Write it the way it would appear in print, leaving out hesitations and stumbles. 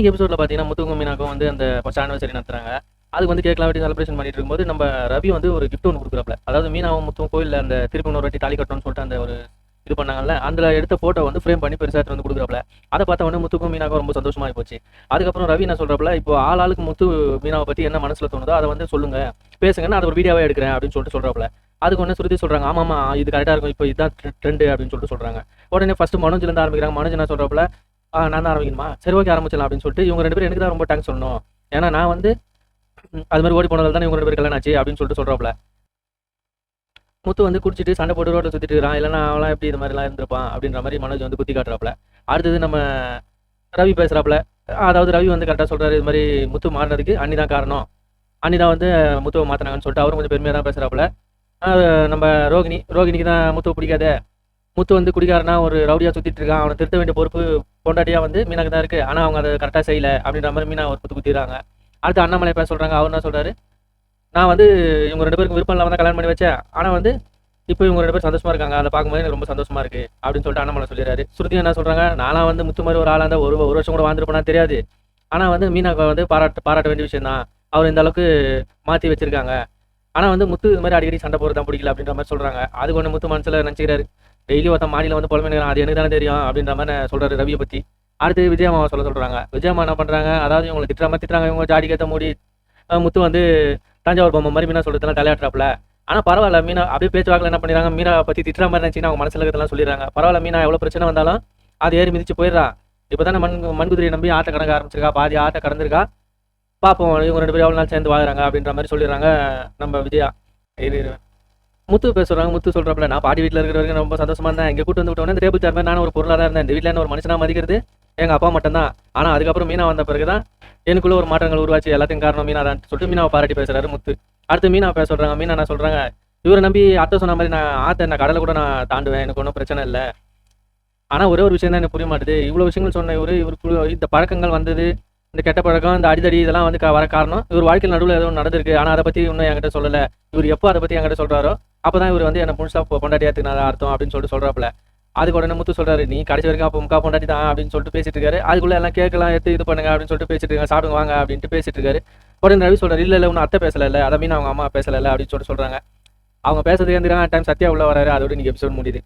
இன்னைக்கு எபிசோட்ல பார்த்தீங்கன்னா முத்துக்கும் மீனாக்கும் வந்து அந்த ஃபர்ஸ்ட் ஆனிவர்சரி நடத்துறாங்க. அதுக்கு வந்து கேட்கலாம் வெட்டி செலிப்ரேஷன் பண்ணிட்டு இருக்கும்போது நம்ம ரவி வந்து ஒரு கிஃப்ட் ஒன்று கொடுக்குறாப்ல. அதாவது மீனாவும் முத்தும் கோயிலில் அந்த திருப்பி ஒரு வாட்டி தாலி கட்டணும்னு சொல்லிட்டு அந்த ஒரு இது பண்ணாங்கல்ல, அதில் எடுத்த ஃபோட்டோ வந்து ஃப்ரேம் பண்ணி பெருசாக எடுத்து வந்து கொடுக்குறாப்ல. அதை பார்த்த உடனே முத்துக்கும் மீனாக்கும் ரொம்ப சந்தோஷமாகி போச்சு. அதுக்கப்புறம் ரவி என்ன சொல்கிறாப்ல, இப்போ ஆளுக்கு முத்து மீனாவை பற்றி என்ன மனசில் தோணுதோ அதை வந்து சொல்லுங்க, பேசுங்கன்னு அதை ஒரு வீடியோவே எடுக்கிறேன் அப்படின்னு சொல்லிட்டு சொல்கிறாப்ல. அதுக்கு ஒன்று சுருதி சொல்கிறாங்க, ஆமாம்மா இது கரெக்டாக இருக்கும், இப்போ இதுதான் ட்ரெண்டு அப்படின்னு சொல்லிட்டு சொல்கிறாங்க. உடனே ஃபஸ்ட்டு மனோஜ்லேருந்து ஆரம்பிக்கிறாங்க. மனோஜ் என்ன சொல்கிறாப்ல, நான் தான் ஆரம்பிக்கணுமா, சரி ஓகே ஆரம்பிச்சலாம் அப்படின்னு சொல்லிட்டு இவங்க ரெண்டு பேரும் எனக்கு தான் ரொம்ப தேங்க்ஸ் சொல்லணும், ஏன்னா நான் வந்து அது மாதிரி ஓடி போனதால் தான் இவங்க ரெண்டு பேர் கல்யாணம் ஆச்சு அப்படின்னு சொல்லிட்டு சொல்கிறாப்ல. முத்து வந்து குடிச்சிட்டு சண்டை போட்டு ரோட்டில் சுற்றிட்டு இருக்கான், இல்லைன்னா அவன்லாம் எப்படி இது மாதிரிலாம் இருந்திருப்பான் அப்படின்ற மாதிரி மனோஜ் வந்து குத்தி காட்டுறாப்ல. அடுத்தது நம்ம ரவி பேசுகிறாப்ல. அதாவது ரவி வந்து கரெக்டாக சொல்கிறாரு, இது மாதிரி முத்து மாறினதுக்கு அண்ணி தான் காரணம், அண்ணி தான் வந்து முத்துவை மாற்றினாங்கன்னு சொல்லிட்டு அவரும் கொஞ்சம் பெருமையாக தான் பேசுகிறாப்புல. நம்ம ரோகிணிக்கு தான் முத்துவை பிடிக்காது, முத்து வந்து குடிக்காரனா ஒரு ரவுடியாக சுற்றிட்டு இருக்கான், அவனை திருத்த வேண்டிய பொறுப்பு பொண்டாட்டியாக வந்து மீனாக்கு தான் இருக்குது, ஆனால் அவங்க அதை கரெக்டாக செய்யலை அப்படின்ற மாதிரி மீனா ஒரு குத்திடுறாங்க. அடுத்து அண்ணாமலை பேச சொல்கிறாங்க. அவர் என்ன சொல்கிறாரு, நான் வந்து இவங்க ரெண்டு பேருக்கு விருப்பம் இல்லாமல் தான் கல்யாணம் பண்ணி வச்சேன், ஆனால் வந்து இப்போ இவங்க ரெண்டு பேரும் சந்தோஷமாக இருக்காங்க, அதை பார்க்கும்போது எனக்கு ரொம்ப சந்தோஷமாக இருக்குது அப்படின்னு சொல்லிட்டு அண்ணாமலை சொல்லிடுறாரு. ஸ்ருதி என்ன சொல்கிறாங்க, நானும் வந்து முத்து மாதிரி ஒரு ஆளாக இருந்தால் ஒரு வருஷம் கூட வாழ்ந்துருப்பேனா தெரியாது, ஆனால் வந்து மீனாவை வந்து பாராட்ட வேண்டிய விஷயம் தான், அவர் இந்த அளவுக்கு மாற்றி வச்சிருக்காங்க, ஆனால் வந்து முத்து இது மாதிரி அடிக்கடி சண்டை போகிறது தான் பிடிக்கல அப்படின்ற மாதிரி சொல்கிறாங்க. அது ஒன்று முத்து மனசில் நினச்சிக்கிறாரு, டெய்லி ஒருத்தன் மாடியில் வந்து புலமைக்கிறான், அது எனக்கு தானே தெரியும் அப்படின்ற மாதிரி சொல்கிறாரு ரவியை பற்றி. அடுத்து விஜயம்மாவை சொல்கிறாங்க. விஜயம்மா என்ன பண்ணுறாங்க, அதாவது இவங்களை திட்டுறாங்க, இவங்க ஜாடி கேட்ட மூடி முத்து வந்து தஞ்சாவூர் பொம்மை மாதிரி மீனா சொல்கிறதுலாம் தலையாட்டுறாப்புல. ஆனால் பரவாயில்ல, மீனா அப்படியே பேச்சுவாக்கில் என்ன பண்ணிடுறாங்க, மீனா பற்றி திட்டுற மாதிரி நினச்சிங்கன்னா அவங்க மனசில் இருக்கிறதெல்லாம் சொல்லிடுறாங்க. பரவாயில்ல, மீனா எவ்வளோ பிரச்சனை வந்தாலும் அது ஏறி மிதிச்சு போயிடுறா, இப்போ தானே மண்குதிரையை நம்பி ஆட்டை கடங்க ஆரம்பிச்சிருக்கா, பாதி ஆட்டை கடந்திருக்கா, பார்ப்போம் இவங்க ரெண்டு பேரும் எவ்வளோ நாள் சேர்ந்து வாழ்கிறாங்க அப்படின்ற மாதிரி சொல்லிடுறாங்க நம்ம விஜயா. முத்து பேசுகிறாங்க. முத்து சொல்கிறப்பல, நான் பாட்டி வீட்டில் இருக்கிற வரைக்கும் ரொம்ப சந்தோஷமாக இருந்தேன், இங்கே கூட்டு வந்து விட்டோன்னே இந்த டேபிள் சேர் மாதிரி நானும் ஒரு பொருளாக தான் இருந்தேன், இந்த வீட்டில் என்ன ஒரு மனுஷனாக மதிக்கிறது எங்கள் அப்பா மட்டும்தான், ஆனால் அதுக்கப்புறம் மீனா வந்த பிறகு தான் எனக்குள்ளே ஒரு மாற்றங்கள் உருவாச்சு, எல்லாத்தையும் காரணம் மீனா தான் சொல்லிட்டு மீனாவை பாராட்டி பேசுகிறாரு முத்து. அடுத்து மீனா பேச சொல்கிறாங்க. மீனா என்ன சொல்கிறாங்க, இவரை நம்பி அத்தை சொன்ன மாதிரி நான் கடலை கூட நான் தாண்டுவேன், எனக்கு ஒன்றும் பிரச்சனை இல்லை, ஆனால் ஒரே ஒரு விஷயம் தான் எனக்கு புரிய மாட்டுது, இவ்வளோ விஷயங்கள் சொன்ன இவருக்கு இந்த பழக்கங்கள் வந்தது, இந்த கெட்ட பழக்கம், இந்த அடிதடி இதெல்லாம் வந்து வர காரணம் இவர் வாழ்க்கையில் நடுவில் எதுவும் நடந்திருக்கு, ஆனால் அதை பற்றி இன்னும் என்கிட்ட சொல்லலை, இவர் எப்போ அதை பற்றி என்கிட்ட சொல்கிறாரோ அப்போ தான் இவர் வந்து என்னை முழுசாக பொண்டாட்டியாத்துக்கு அர்த்தம் அப்படின்னு சொல்லிட்டு சொல்கிறாப்புல. அதுக்கு உடனே முத்து சொல்கிறாரு, நீ கடைசி வரைக்கும் அப்போ முக்கா பொண்டாட்டி தான் அப்படின்னு சொல்லிட்டு பேசிட்டு இருக்காரு. அதுக்குள்ளே எல்லாம் கேட்கலாம் எடுத்து இது பண்ணுங்க அப்படின்னு சொல்லிட்டு பேசிட்டு இருக்காங்க, சாப்பிடுங்க வாங்க அப்படின்ட்டு பேசிட்டு இருக்காரு. உடனே ரவி சொல்கிறார், இல்லை ஒன்றும் அத்தை பேசலை, அதை மீன் அவங்க அம்மா பேசலை அப்படின்னு சொல்லிட்டு சொல்கிறாங்க. அவங்க பேசுறதுக்கு டைம் சத்யா உள்ள வராரு. அதோட இன்னைக்கு எபிசோட் முடியுது.